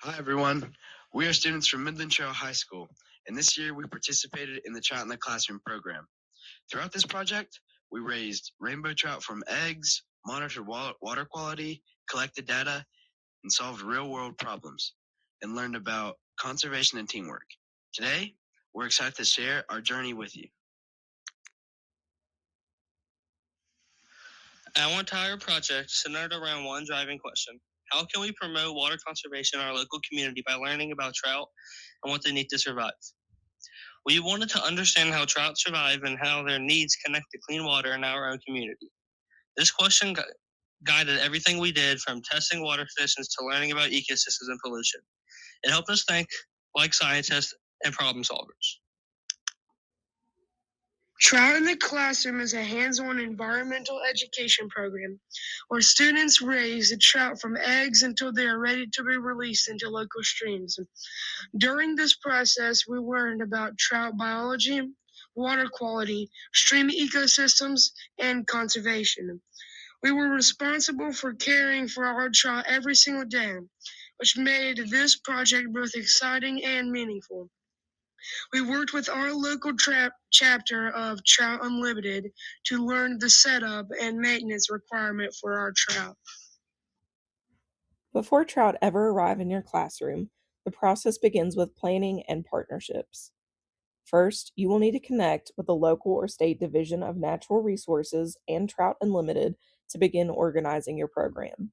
Hi, everyone. We are students from Midland Trail High School, and this year we participated in the Trout in the Classroom program. Throughout this project, we raised rainbow trout from eggs, monitored water quality, collected data, and solved real-world problems, and learned about conservation and teamwork. Today, we're excited to share our journey with you. Our entire project centered around one driving question. How can we promote water conservation in our local community by learning about trout and what they need to survive? We wanted to understand how trout survive and how their needs connect to clean water in our own community. This question guided everything we did, from testing water conditions to learning about ecosystems and pollution. It helped us think like scientists and problem solvers. Trout in the Classroom is a hands-on environmental education program where students raise the trout from eggs until they are ready to be released into local streams. During this process, we learned about trout biology, water quality, stream ecosystems, and conservation. We were responsible for caring for our trout every single day, which made this project both exciting and meaningful. We worked with our local chapter of Trout Unlimited to learn the setup and maintenance requirement for our trout. Before trout ever arrive in your classroom, the process begins with planning and partnerships. First, you will need to connect with the local or state division of natural resources and Trout Unlimited to begin organizing your program.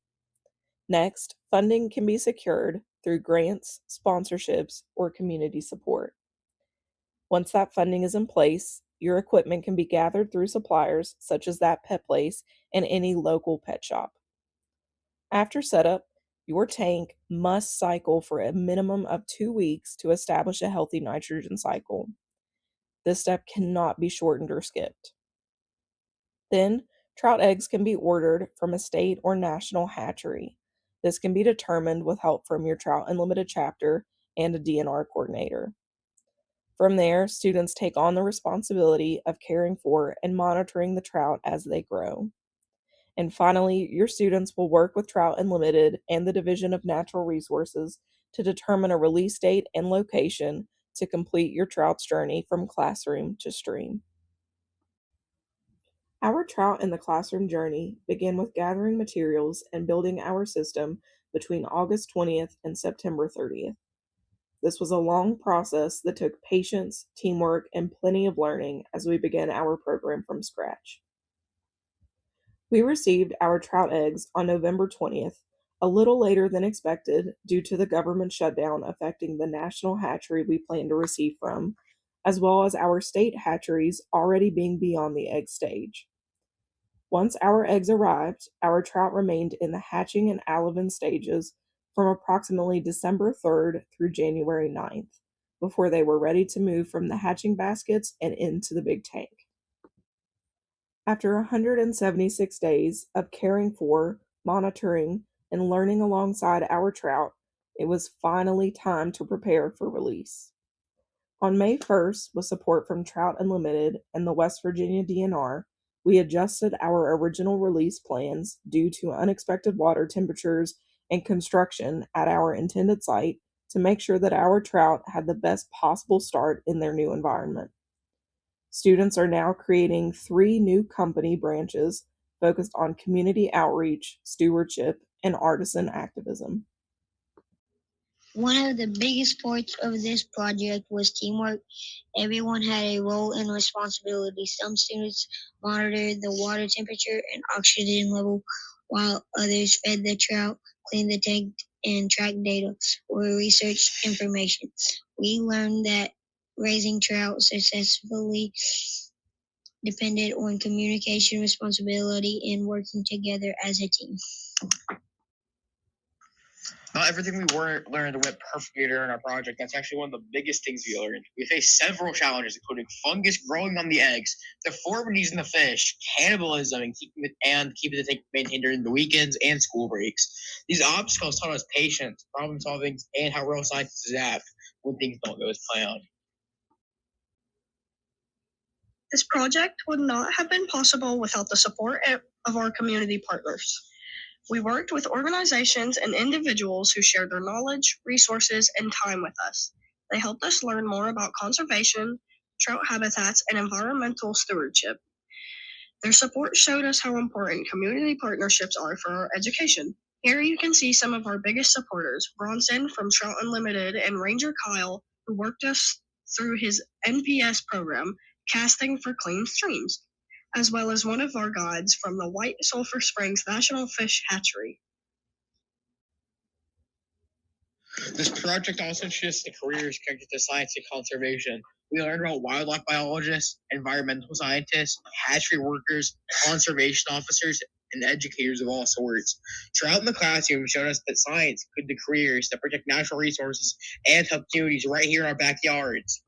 Next, funding can be secured through grants, sponsorships, or community support. Once that funding is in place, your equipment can be gathered through suppliers such as that pet place and any local pet shop. After setup, your tank must cycle for a minimum of 2 weeks to establish a healthy nitrogen cycle. This step cannot be shortened or skipped. Then, trout eggs can be ordered from a state or national hatchery. This can be determined with help from your Trout Unlimited chapter and a DNR coordinator. From there, students take on the responsibility of caring for and monitoring the trout as they grow. And finally, your students will work with Trout Unlimited and the Division of Natural Resources to determine a release date and location to complete your trout's journey from classroom to stream. Our Trout in the Classroom journey began with gathering materials and building our system between August 20th and September 30th. This was a long process that took patience, teamwork, and plenty of learning as we began our program from scratch. We received our trout eggs on November 20th, a little later than expected due to the government shutdown affecting the national hatchery we plan to receive from, as well as our state hatcheries already being beyond the egg stage. Once our eggs arrived, our trout remained in the hatching and alevin stages from approximately December 3rd through January 9th, before they were ready to move from the hatching baskets and into the big tank. After 176 days of caring for, monitoring, and learning alongside our trout, it was finally time to prepare for release. On May 1st, with support from Trout Unlimited and the West Virginia DNR, we adjusted our original release plans due to unexpected water temperatures and construction at our intended site to make sure that our trout had the best possible start in their new environment. Students are now creating 3 new company branches focused on community outreach, stewardship, and artisan activism. One of the biggest parts of this project was teamwork. Everyone had a role and responsibility. Some students monitored the water temperature and oxygen level, while others fed the trout, cleaned the tank, and tracked data or researched information. We learned that raising trout successfully depended on communication, responsibility, and working together as a team. Not everything we learned went perfectly during our project. That's actually one of the biggest things we learned. We faced several challenges, including fungus growing on the eggs, deformities in the fish, cannibalism, and keeping the tank maintained during the weekends and school breaks. These obstacles taught us patience, problem solving, and how real scientists adapt when things don't go as planned. This project would not have been possible without the support of our community partners. We worked with organizations and individuals who shared their knowledge, resources, and time with us. They helped us learn more about conservation, trout habitats, and environmental stewardship. Their support showed us how important community partnerships are for our education. Here you can see some of our biggest supporters, Bronson from Trout Unlimited and Ranger Kyle, who worked us through his NPS program, Casting for Clean Streams, as well as one of our guides from the White Sulphur Springs National Fish Hatchery. This project also introduced the careers connected to science and conservation. We learned about wildlife biologists, environmental scientists, hatchery workers, conservation officers, and educators of all sorts. Trout in the classroom showed us that science could be careers that protect natural resources and help communities right here in our backyards.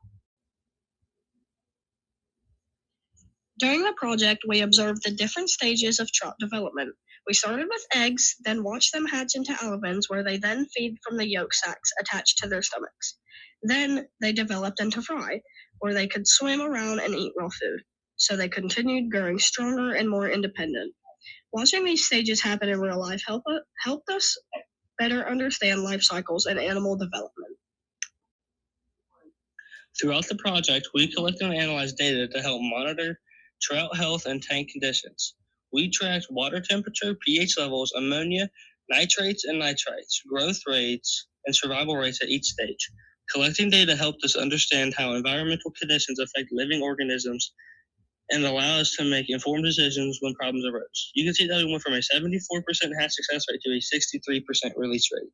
During the project, we observed the different stages of trout development. We started with eggs, then watched them hatch into alevins, where they then feed from the yolk sacs attached to their stomachs. Then they developed into fry, where they could swim around and eat raw food. So they continued growing stronger and more independent. Watching these stages happen in real life helped us better understand life cycles and animal development. Throughout the project, we collected and analyzed data to help monitor trout health and tank conditions. We tracked water temperature, pH levels, ammonia, nitrates and nitrites, growth rates, and survival rates at each stage. Collecting data helped us understand how environmental conditions affect living organisms and allow us to make informed decisions when problems arose. You can see that we went from a 74% hatch success rate to a 63% release rate.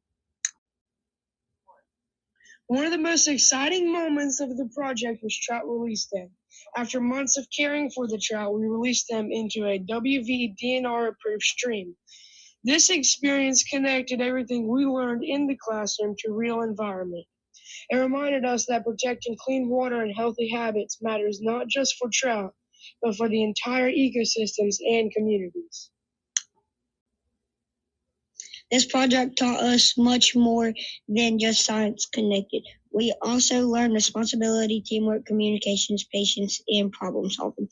One of the most exciting moments of the project was trout release day. After months of caring for the trout, we released them into a WV DNR approved stream. This experience connected everything we learned in the classroom to real environment. It reminded us that protecting clean water and healthy habits matters not just for trout, but for the entire ecosystems and communities. This project taught us much more than just science connected. We also learned responsibility, teamwork, communications, patience, and problem solving.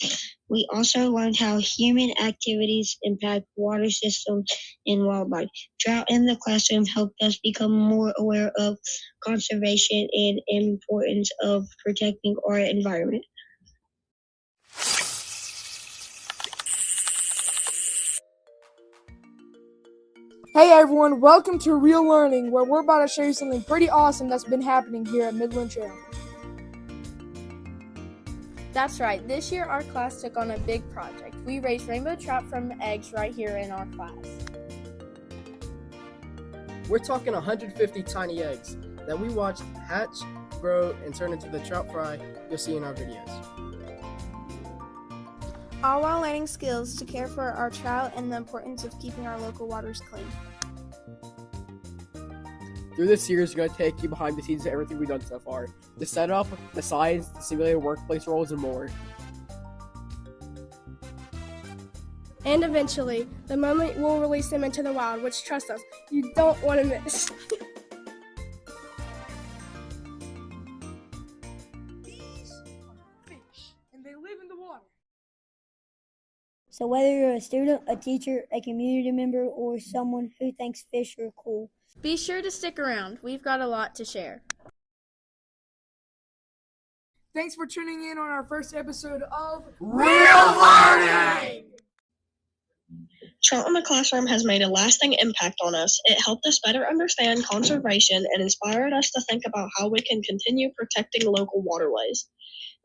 We also learned how human activities impact water systems and wildlife. Trout in the classroom helped us become more aware of conservation and importance of protecting our environment. Hey everyone, welcome to Real Learning, where we're about to show you something pretty awesome that's been happening here at Midland Trail. That's right, this year our class took on a big project. We raised rainbow trout from eggs right here in our class. We're talking 150 tiny eggs that we watched hatch, grow, and turn into the trout fry you'll see in our videos. All while learning skills to care for our trout and the importance of keeping our local waters clean. Through this series, we're going to take you behind the scenes of everything we've done so far. The setup, the science, the simulated workplace roles, and more. And eventually, the moment we'll release them into the wild, which, trust us, you don't want to miss. These are fish, and they live in the water. So whether you're a student, a teacher, a community member, or someone who thinks fish are cool, Be sure to stick around. We've got a lot to share. Thanks for tuning in on our first episode of Real Learning! Trout in the classroom has made a lasting impact on us. It helped us better understand conservation and inspired us to think about how we can continue protecting local waterways.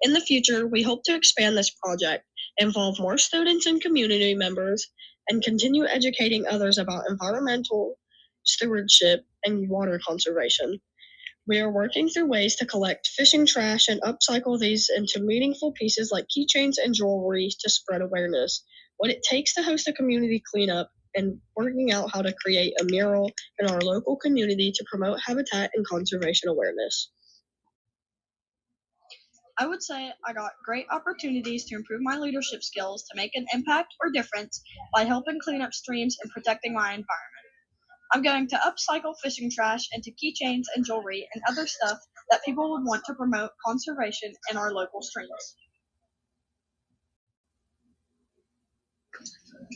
In the future, we hope to expand this project, involve more students and community members, and continue educating others about environmental stewardship and water conservation. We are working through ways to collect fishing trash and upcycle these into meaningful pieces like keychains and jewelry to spread awareness, what it takes to host a community cleanup, and working out how to create a mural in our local community to promote habitat and conservation awareness. I would say I got great opportunities to improve my leadership skills to make an impact or difference by helping clean up streams and protecting my environment. I'm going to upcycle fishing trash into keychains and jewelry and other stuff that people would want to promote conservation in our local streams.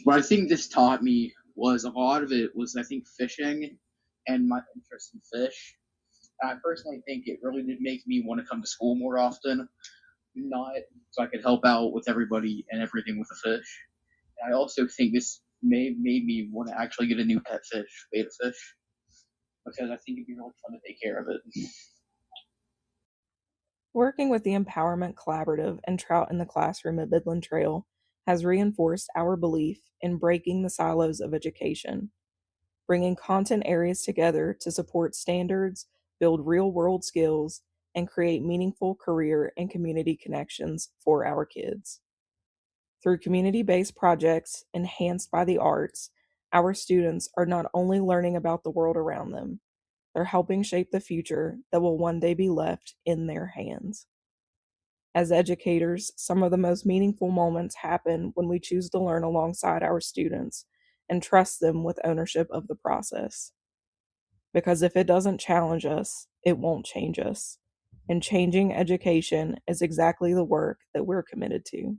What I think this taught me was a lot of it was, I think, fishing and my interest in fish. I personally think it really did make me want to come to school more often, not so I could help out with everybody and everything with the fish. And I also think this made me want to actually get a new pet fish, betta fish, because I think it'd be really fun to take care of it. Working with the Empowerment Collaborative and Trout in the Classroom at Midland Trail has reinforced our belief in breaking the silos of education, bringing content areas together to support standards, build real-world skills, and create meaningful career and community connections for our kids. Through community-based projects enhanced by the arts, our students are not only learning about the world around them, they're helping shape the future that will one day be left in their hands. As educators, some of the most meaningful moments happen when we choose to learn alongside our students and trust them with ownership of the process. Because if it doesn't challenge us, it won't change us. And changing education is exactly the work that we're committed to.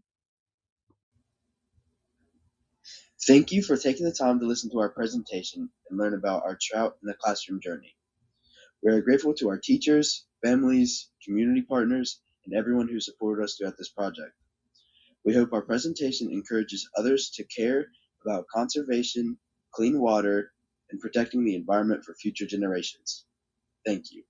Thank you for taking the time to listen to our presentation and learn about our Trout in the Classroom journey. We are grateful to our teachers, families, community partners, and everyone who supported us throughout this project. We hope our presentation encourages others to care about conservation, clean water, and protecting the environment for future generations. Thank you.